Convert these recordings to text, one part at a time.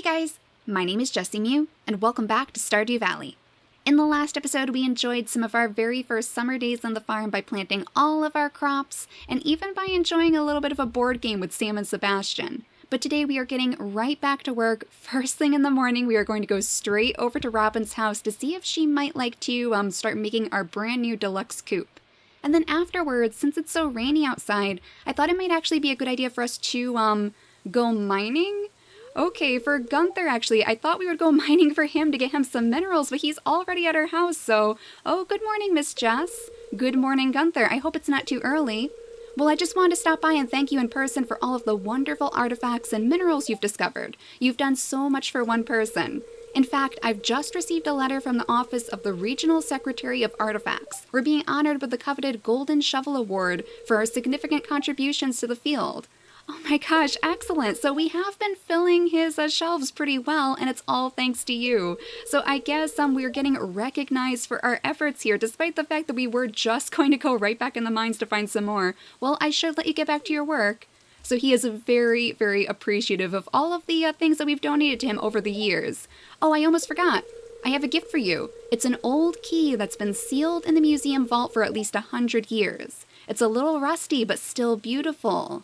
Hey guys, my name is JessiMew, and welcome back to Stardew Valley. In the last episode, we enjoyed some of our very first summer days on the farm by planting all of our crops, and even by enjoying a little bit of a board game with Sam and Sebastian. But today we are getting right back to work. First thing in the morning, we are going to go straight over to Robin's house to see if she might like to start making our brand new deluxe coop. And then afterwards, since it's so rainy outside, I thought it might actually be a good idea for us to go mining. Okay, for Gunther, actually, I thought we would go mining for him to get him some minerals, but he's already at our house, so... Oh, good morning, Miss Jess. Good morning, Gunther. I hope it's not too early. Well, I just wanted to stop by and thank you in person for all of the wonderful artifacts and minerals you've discovered. You've done so much for one person. In fact, I've just received a letter from the office of the Regional Secretary of Artifacts. We're being honored with the coveted Golden Shovel Award for our significant contributions to the field. Oh my gosh, excellent. So we have been filling his shelves pretty well, and it's all thanks to you. So I guess we're getting recognized for our efforts here, despite the fact that we were just going to go right back in the mines to find some more. Well, I should let you get back to your work. So he is very, very appreciative of all of the things that we've donated to him over the years. Oh, I almost forgot. I have a gift for you. It's an old key that's been sealed in the museum vault for at least 100 years. It's a little rusty, but still beautiful.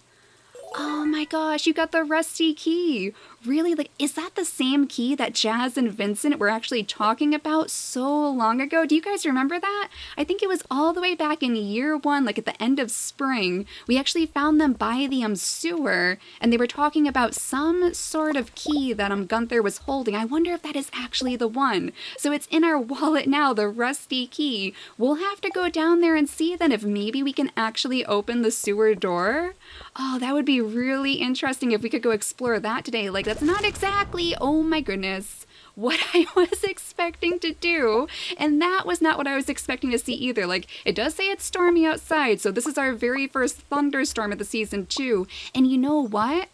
Oh my gosh, you got the rusty key. Really? Like, is that the same key that Jazz and Vincent were actually talking about so long ago? Do you guys remember that? I think it was all the way back in year one, like at the end of spring. We actually found them by the sewer, and they were talking about some sort of key that Gunther was holding. I wonder if that is actually the one. So it's in our wallet now, the rusty key. We'll have to go down there and see then if maybe we can actually open the sewer door. Oh, that would be really interesting if we could go explore that today. Like, that's not exactly, oh my goodness, what I was expecting to do. And that was not what I was expecting to see either. Like, it does say it's stormy outside, so this is our very first thunderstorm of the season too. And you know what?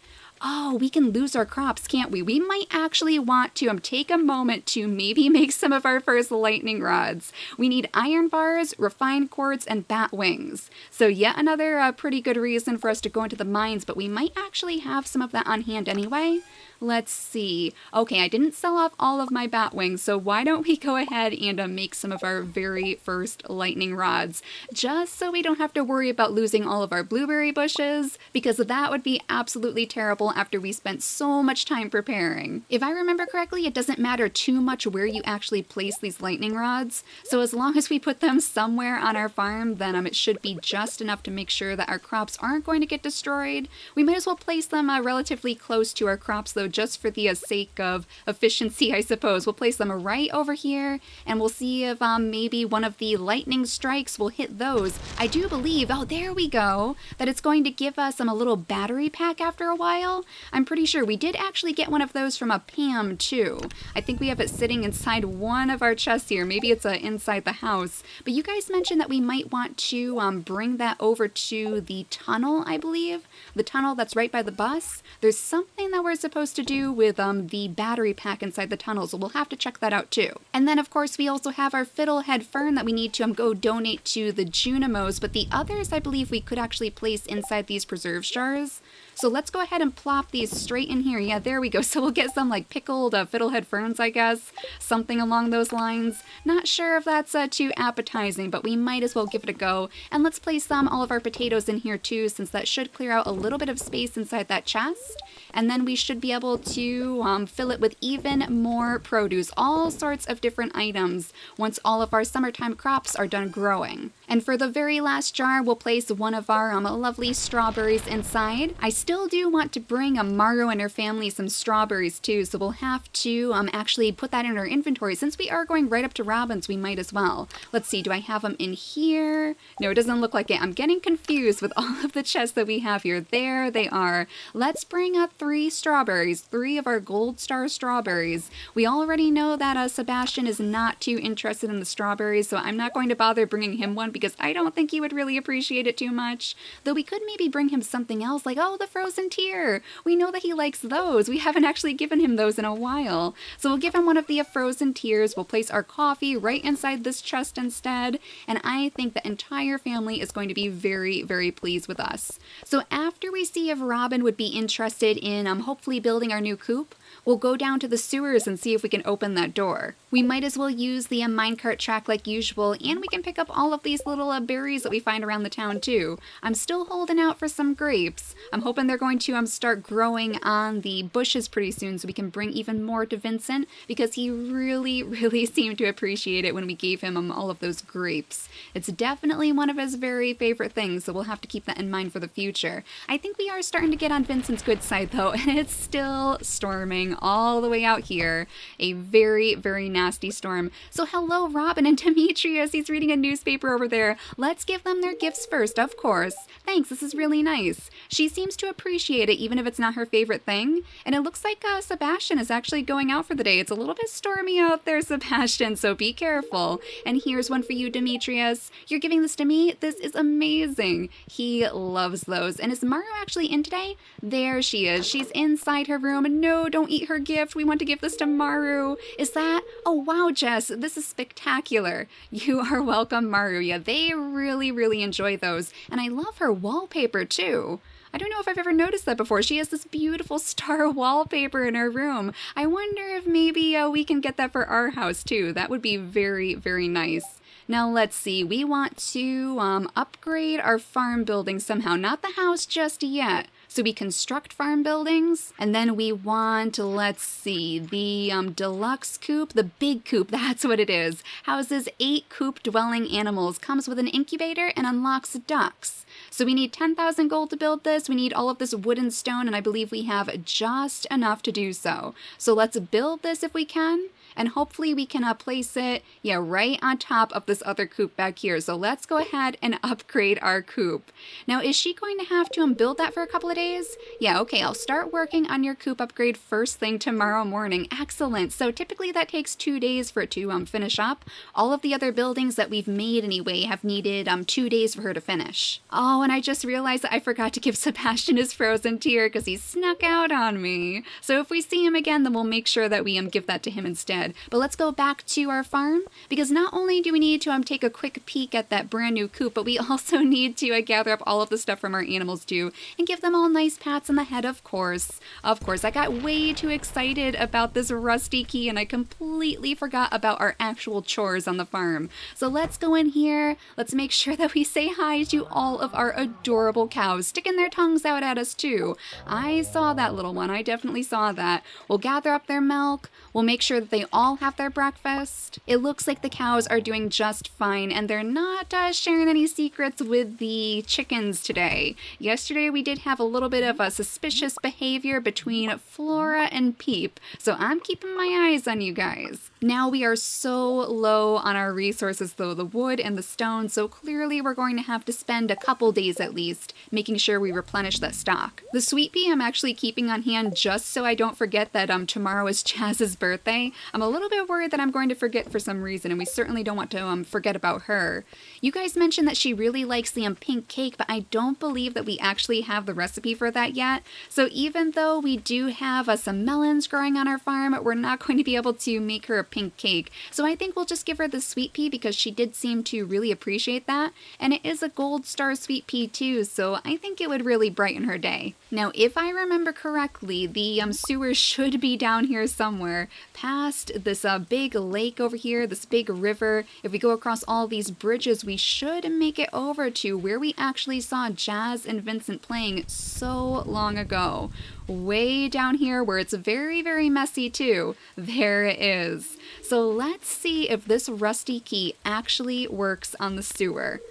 Oh, we can lose our crops, can't we? We might actually want to take a moment to maybe make some of our first lightning rods. We need iron bars, refined quartz, and bat wings. So yet another pretty good reason for us to go into the mines, but we might actually have some of that on hand anyway. Let's see. Okay, I didn't sell off all of my bat wings, so why don't we go ahead and make some of our very first lightning rods, just so we don't have to worry about losing all of our blueberry bushes, because that would be absolutely terrible after we spent so much time preparing. If I remember correctly, it doesn't matter too much where you actually place these lightning rods, so as long as we put them somewhere on our farm, then it should be just enough to make sure that our crops aren't going to get destroyed. We might as well place them relatively close to our crops though, just for the sake of efficiency, I suppose. We'll place them right over here, and we'll see if maybe one of the lightning strikes will hit those. I do believe, oh, there we go, that it's going to give us a little battery pack after a while. I'm pretty sure we did actually get one of those from a Pam, too. I think we have it sitting inside one of our chests here. Maybe it's inside the house. But you guys mentioned that we might want to bring that over to the tunnel, I believe. The tunnel that's right by the bus. There's something that we're supposed to do with the battery pack inside the tunnel, so we'll have to check that out too. And then of course we also have our fiddlehead fern that we need to go donate to the Junimos, but the others I believe we could actually place inside these preserve jars. So let's go ahead and plop these straight in here. Yeah, there we go. So we'll get some like pickled fiddlehead ferns, I guess. Something along those lines. Not sure if that's too appetizing, but we might as well give it a go. And let's place all of our potatoes in here too, since that should clear out a little bit of space inside that chest. And then we should be able to fill it with even more produce, all sorts of different items, once all of our summertime crops are done growing. And for the very last jar, we'll place one of our lovely strawberries inside. I still do want to bring Mario and her family some strawberries too, so we'll have to actually put that in our inventory. Since we are going right up to Robin's, we might as well. Let's see, do I have them in here? No, it doesn't look like it. I'm getting confused with all of the chests that we have here. There they are. Let's bring up 3 strawberries, 3 of our gold star strawberries. We already know that Sebastian is not too interested in the strawberries, so I'm not going to bother bringing him one because I don't think he would really appreciate it too much. Though we could maybe bring him something else, like, oh, the frozen tear. We know that he likes those. We haven't actually given him those in a while. So we'll give him one of the frozen tears. We'll place our coffee right inside this chest instead, and I think the entire family is going to be very, very pleased with us. So after we see if Robin would be interested in hopefully building our new coop, we'll go down to the sewers and see if we can open that door. We might as well use the minecart track like usual, and we can pick up all of these little berries that we find around the town too. I'm still holding out for some grapes. I'm hoping they're going to start growing on the bushes pretty soon so we can bring even more to Vincent, because he really seemed to appreciate it when we gave him all of those grapes. It's definitely one of his very favorite things, so we'll have to keep that in mind for the future. I think we are starting to get on Vincent's good side though, and it's still storming all the way out here. A very nasty storm. So hello Robin and Demetrius, he's reading a newspaper over there. Let's give them their gifts first, of course. Thanks, this is really nice. She seems to appreciate it even if it's not her favorite thing. And it looks like Sebastian is actually going out for the day. It's a little bit stormy out there, Sebastian, so be careful. And here's one for you, Demetrius. You're giving this to me? This is amazing. He loves those. And is Maru actually in today? There she is. She's inside her room. No, don't eat her gift. We want to give this to Maru. Is that? Oh, wow, Jess. This is spectacular. You are welcome, Maru. Yeah, they really enjoy those. And I love her wallpaper, too. I don't know if I've ever noticed that before. She has this beautiful star wallpaper in her room. I wonder if maybe we can get that for our house, too. That would be very nice. Now let's see, we want to upgrade our farm building somehow. Not the house just yet. So we construct farm buildings, and then we want, let's see, the deluxe coop, the big coop, that's what it is. Houses 8 coop dwelling animals, comes with an incubator, and unlocks ducks. So we need 10,000 gold to build this, we need all of this wood and stone, and I believe we have just enough to do so. So let's build this if we can. And hopefully we can place it, right on top of this other coop back here. So let's go ahead and upgrade our coop. Now, is she going to have to build that for a couple of days? Yeah, okay, I'll start working on your coop upgrade first thing tomorrow morning. Excellent. So typically that takes 2 days for it to finish up. All of the other buildings that we've made anyway have needed 2 days for her to finish. Oh, and I just realized that I forgot to give Sebastian his frozen tear because he snuck out on me. So if we see him again, then we'll make sure that we give that to him instead. But let's go back to our farm, because not only do we need to take a quick peek at that brand new coop, but we also need to gather up all of the stuff from our animals too, and give them all nice pats on the head, of course. Of course, I got way too excited about this rusty key, and I completely forgot about our actual chores on the farm. So let's go in here, let's make sure that we say hi to all of our adorable cows, sticking their tongues out at us too. I saw that little one, I definitely saw that. We'll gather up their milk, we'll make sure that they all have their breakfast. It looks like the cows are doing just fine, and they're not sharing any secrets with the chickens today. Yesterday we did have a little bit of a suspicious behavior between Flora and Peep, so I'm keeping my eyes on you guys. Now we are so low on our resources though, the wood and the stone, so clearly we're going to have to spend a couple days at least making sure we replenish that stock. The sweet pea I'm actually keeping on hand just so I don't forget that tomorrow is Jazz's birthday. I'm a little bit worried that I'm going to forget for some reason, and we certainly don't want to forget about her. You guys mentioned that she really likes the pink cake, but I don't believe that we actually have the recipe for that yet. So even though we do have some melons growing on our farm, we're not going to be able to make her a pink cake. So I think we'll just give her the sweet pea because she did seem to really appreciate that. And it is a gold star sweet pea too, so I think it would really brighten her day. Now, if I remember correctly, the sewer should be down here somewhere, past this big lake over here, this big river. If we go across all these bridges, we should make it over to where we actually saw Jazz and Vincent playing so long ago. Way down here where it's very messy too. There it is. So let's see if this rusty key actually works on the sewer.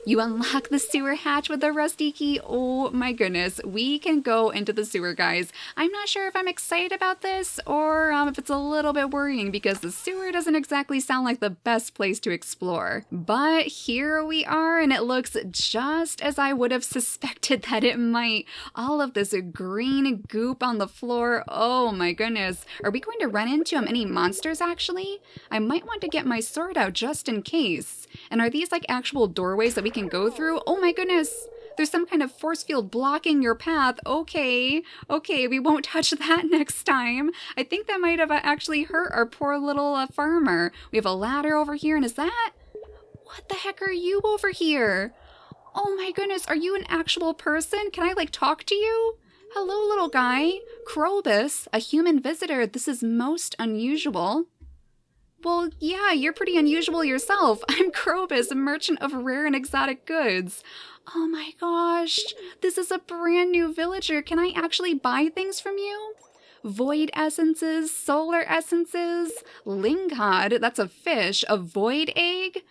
You unlock the sewer hatch with the rusty key. Oh my goodness, we can go into the sewer, guys. I'm not sure if I'm excited about this or if it's a little bit worrying because the sewer doesn't exactly sound like the best place to explore. But here we are, and it looks just as I would have suspected that it might. All of this green goop on the floor. Oh my goodness. Are we going to run into any monsters actually? I might want to get my sword out just in case. And are these like actual doorways that we can go through? Oh my goodness, there's some kind of force field blocking your path. Okay, we won't touch that next time. I think that might have actually hurt our poor little farmer. We have a ladder over here, and is that? What the heck are you over here? Oh my goodness, are you an actual person? Can I like talk to you? Hello, little guy. Krobus, a human visitor. This is most unusual. Well, yeah, you're pretty unusual yourself. I'm Krobus, a merchant of rare and exotic goods. Oh my gosh, this is a brand new villager. Can I actually buy things from you? Void essences, solar essences, lingcod, that's a fish, a void egg.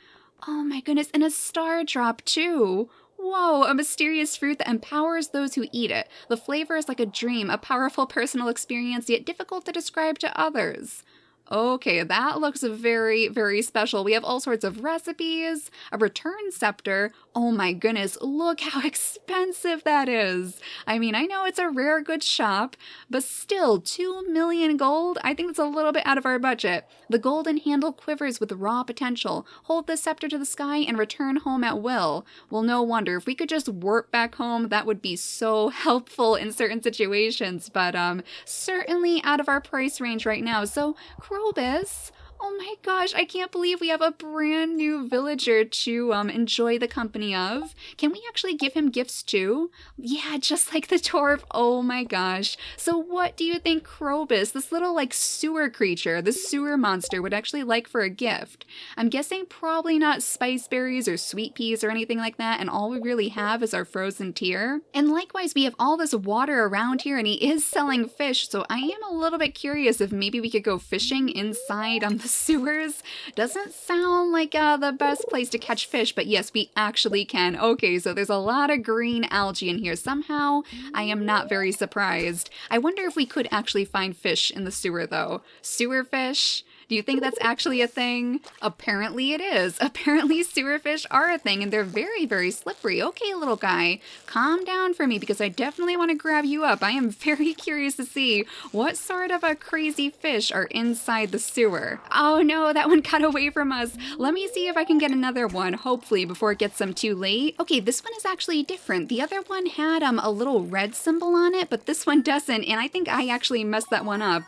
Oh my goodness, and a star drop too. Whoa, a mysterious fruit that empowers those who eat it. The flavor is like a dream, a powerful personal experience, yet difficult to describe to others. Okay, that looks very, very special. We have all sorts of recipes, a return scepter. Oh my goodness, look how expensive that is. I mean, I know it's a rare goods shop, but still, 2 million gold? I think that's a little bit out of our budget. The golden handle quivers with raw potential. Hold the scepter to the sky and return home at will. Well, no wonder. If we could just warp back home, that would be so helpful in certain situations, but certainly out of our price range right now. So, Krobus, oh my gosh, I can't believe we have a brand new villager to enjoy the company of. Can we actually give him gifts too? Yeah, just like the dwarf. Oh my gosh. So what do you think Krobus, this little like sewer creature, this sewer monster, would actually like for a gift? I'm guessing probably not spice berries or sweet peas or anything like that, and all we really have is our frozen tier. And likewise, we have all this water around here, and he is selling fish, so I am a little bit curious if maybe we could go fishing inside the sewers. Doesn't sound like the best place to catch fish, but yes, we actually can. Okay, so there's a lot of green algae in here. Somehow, I am not very surprised. I wonder if we could actually find fish in the sewer, though. Sewer fish? Do you think that's actually a thing? Apparently it is. Apparently sewer fish are a thing, and they're very, very slippery. Okay, little guy, calm down for me because I definitely want to grab you up. I am very curious to see what sort of a crazy fish are inside the sewer. Oh no, that one got away from us. Let me see if I can get another one, hopefully, before it gets too late. Okay, this one is actually different. The other one had a little red symbol on it, but this one doesn't, and I think I actually messed that one up.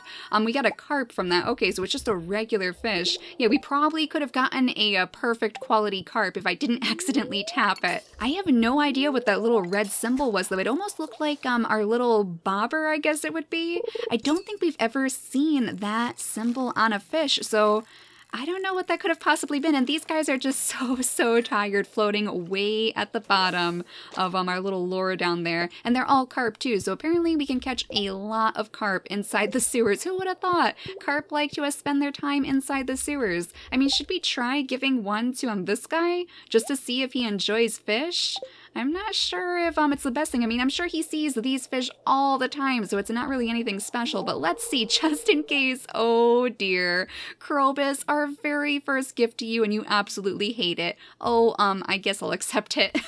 We got a carp from that. Okay, so it's just a regular fish. Yeah, we probably could have gotten a perfect quality carp if I didn't accidentally tap it. I have no idea what that little red symbol was, though. It almost looked like our little bobber, I guess it would be. I don't think we've ever seen that symbol on a fish, so I don't know what that could have possibly been, and these guys are just so tired floating way at the bottom of our little lure down there, and they're all carp too, so apparently we can catch a lot of carp inside the sewers. Who would have thought carp like to spend their time inside the sewers? I mean, should we try giving one to this guy just to see if he enjoys fish? I'm not sure if it's the best thing. I mean, I'm sure he sees these fish all the time, so it's not really anything special, but let's see, just in case. Oh dear. Krobus, our very first gift to you, and you absolutely hate it. Oh, I guess I'll accept it.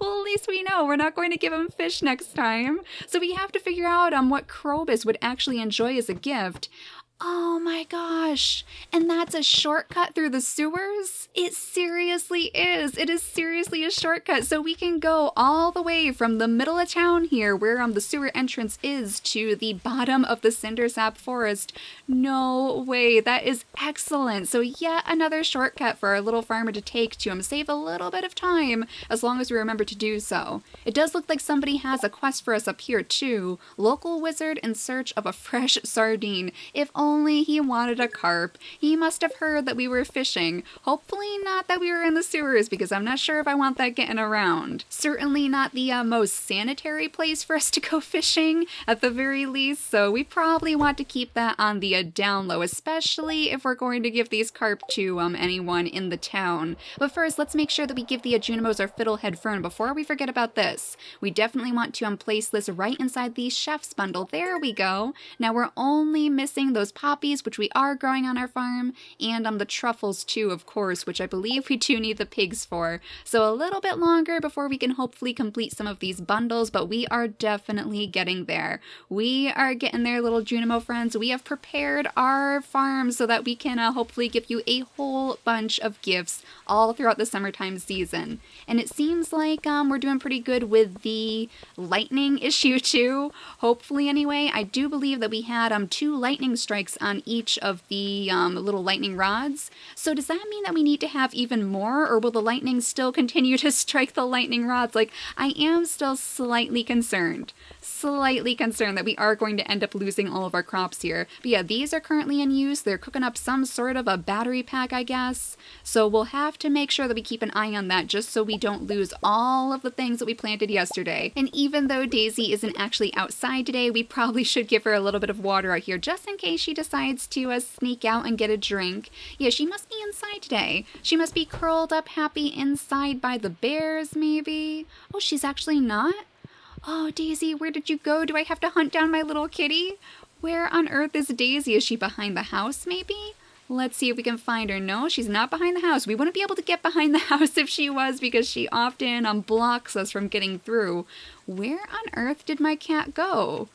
Well, at least we know we're not going to give him fish next time. So we have to figure out what Krobus would actually enjoy as a gift. Oh my gosh, and that's a shortcut through the sewers? It seriously is. It is seriously a shortcut, so we can go all the way from the middle of town here, where the sewer entrance is, to the bottom of the Cindersap Forest. No way, that is excellent. So yet another shortcut for our little farmer to take to save a little bit of time, as long as we remember to do so. It does look like somebody has a quest for us up here too. Local wizard in search of a fresh sardine. If only he wanted a carp. He must have heard that we were fishing. Hopefully not that we were in the sewers, because I'm not sure if I want that getting around. Certainly not the most sanitary place for us to go fishing, at the very least, so we probably want to keep that on the down low, especially if we're going to give these carp to anyone in the town. But first, let's make sure that we give the Junimos our fiddlehead fern before we forget about this. We definitely want to place this right inside the chef's bundle. There we go. Now we're only missing those poppies, which we are growing on our farm, and the truffles too, of course, which I believe we do need the pigs for. So a little bit longer before we can hopefully complete some of these bundles, but we are definitely getting there. We are getting there, little Junimo friends. We have prepared our farm so that we can hopefully give you a whole bunch of gifts all throughout the summertime season. And it seems like we're doing pretty good with the lightning issue too. Hopefully anyway. I do believe that we had 2 lightning strikes spikes on each of the little lightning rods. So does that mean that we need to have even more, or will the lightning still continue to strike the lightning rods? Like, I am still slightly concerned that we are going to end up losing all of our crops here. But yeah, these are currently in use. They're cooking up some sort of a battery pack, I guess. So we'll have to make sure that we keep an eye on that just so we don't lose all of the things that we planted yesterday. And even though Daisy isn't actually outside today, we probably should give her a little bit of water out here just in case she decides to sneak out and get a drink. Yeah, she must be inside today. She must be curled up happy inside by the bears, maybe. Oh, she's actually not? Oh, Daisy, where did you go? Do I have to hunt down my little kitty? Where on earth is Daisy? Is she behind the house, maybe? Let's see if we can find her. No, she's not behind the house. We wouldn't be able to get behind the house if she was, because she often blocks us from getting through. Where on earth did my cat go?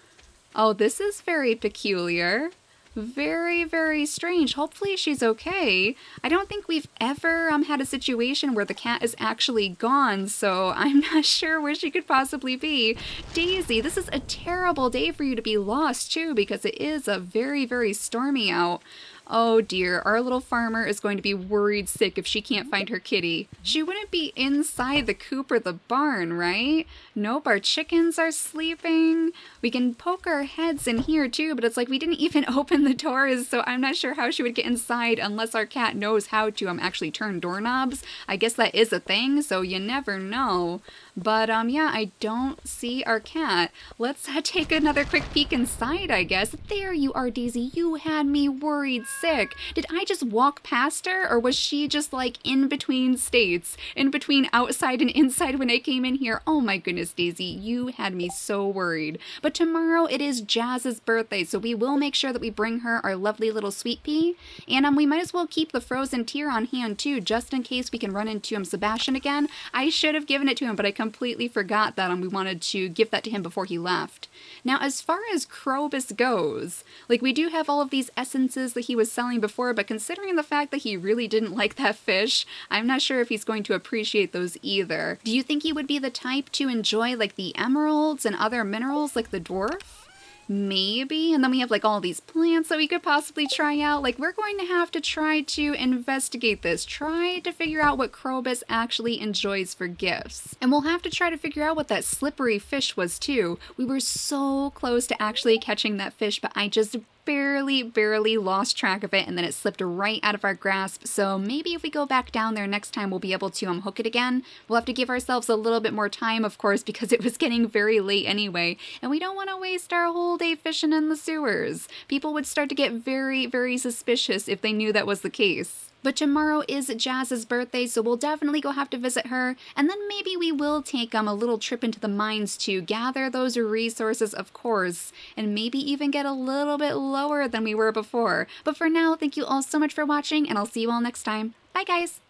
Oh, this is very peculiar. Very, very strange. Hopefully she's okay. I don't think we've ever had a situation where the cat is actually gone, so I'm not sure where she could possibly be. Daisy, this is a terrible day for you to be lost too, because it is a very, very stormy out. Oh dear, our little farmer is going to be worried sick if she can't find her kitty. She wouldn't be inside the coop or the barn, right? Nope, our chickens are sleeping. We can poke our heads in here too, but it's like we didn't even open the doors, so I'm not sure how she would get inside unless our cat knows how to actually turn doorknobs. I guess that is a thing, so you never know. But yeah, I don't see our cat. Let's take another quick peek inside, I guess. There you are, Daisy. You had me worried sick. Did I just walk past her, or was she just like in between states? In between outside and inside when I came in here? Oh my goodness, Daisy, you had me so worried. But tomorrow it is Jazz's birthday, so we will make sure that we bring her our lovely little sweet pea. And we might as well keep the frozen tear on hand too, just in case we can run into Sebastian again. I should have given it to him, but I completely forgot that, and we wanted to give that to him before he left. Now, as far as Krobus goes, like, we do have all of these essences that he was selling before, but considering the fact that he really didn't like that fish, I'm not sure if he's going to appreciate those either. Do you think he would be the type to enjoy, like, the emeralds and other minerals, like the dwarf? Maybe. And then we have like all these plants that we could possibly try out. Like, we're going to have to try to investigate this, try to figure out what Krobus actually enjoys for gifts. And we'll have to try to figure out what that slippery fish was too. We were so close to actually catching that fish, but I just barely lost track of it, and then it slipped right out of our grasp. So maybe if we go back down there next time, we'll be able to hook it again. We'll have to give ourselves a little bit more time, of course, because it was getting very late anyway, and we don't want to waste our whole day fishing in the sewers. People would start to get very suspicious if they knew that was the case. But tomorrow is Jazz's birthday, so we'll definitely go have to visit her, and then maybe we will take a little trip into the mines to gather those resources, of course, and maybe even get a little bit lower than we were before. But for now, thank you all so much for watching, and I'll see you all next time. Bye, guys!